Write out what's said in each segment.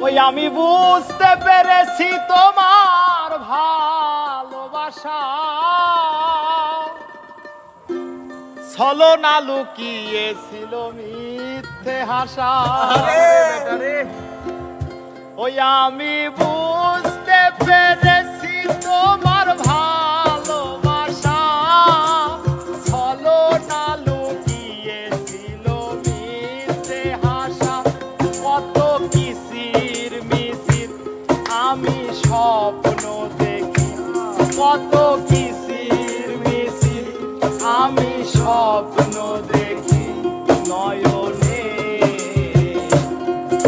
ওই আমি বুঝতে পেরেছি তোমার ভালোবাসা ছলনা লুকিয়েছিল মিথ্যে হাসা। ওই আমি বুঝতে পেরেছি তোমার ভালোবাসা ছলনা লুকিয়েছিল মিথ্যে হাসা। কত কিসির মিছির আমি স্বপ্ন দেখি, কত কিসির মিছির আমি স্বপ্ন দেখি নয়নে।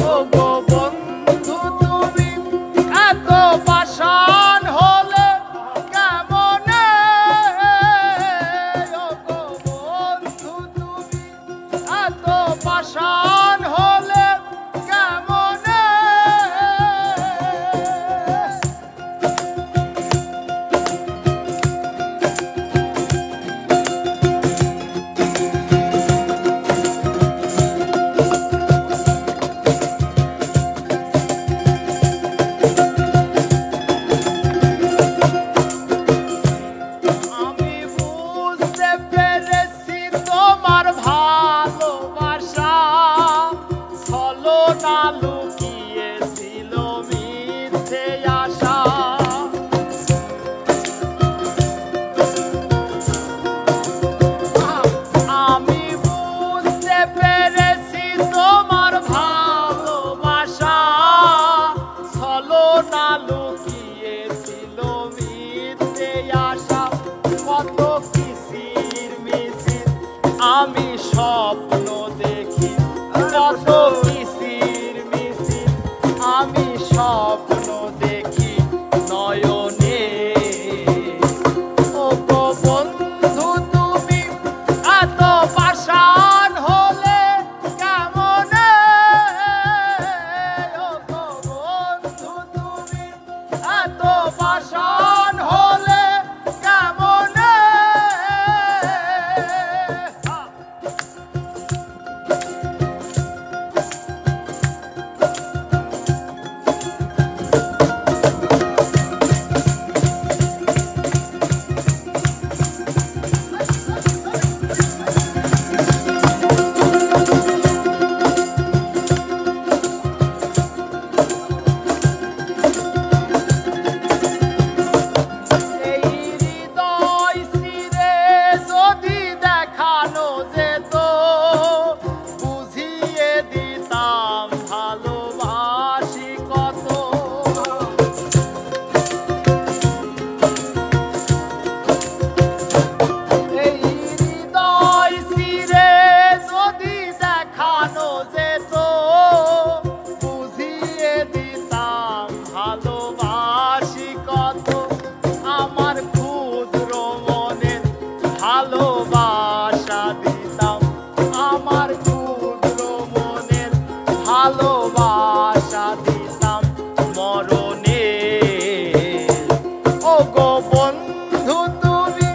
ও গো বন্ধু তুমি এত পাষাণ হলে কেমনে? ও গো বন্ধু তুমি এত পাষাণ হলে কেমনে? লুকিয়েছিল মিথ্যে আশা। আমি বুঝতে পেরেছি তোমার ভালোবাসা ছলনা লুকিয়েছিল মিথ্যে আশা। কত কিসির মিছির আমি স্বপ্ন দেখি, কত আমি স্বপ্ন দেখি নয়নে। ও গো বন্ধু তুমি এত পাষাণ হলে কেমনে? ও গো বন্ধু তুমি এত পাষাণ হলে কেমনে? ভালোবাসা দিতাম আমার ক্ষুদ্র মনের ভালোবাসা দিতাম মরণে। ও গো বন্ধু তুমি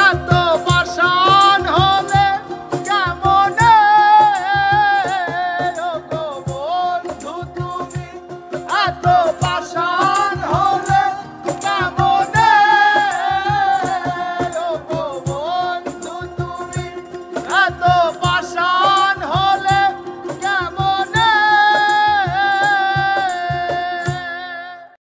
এত পাষাণ হলে কেমনে? ও গো বন্ধু তুমি এত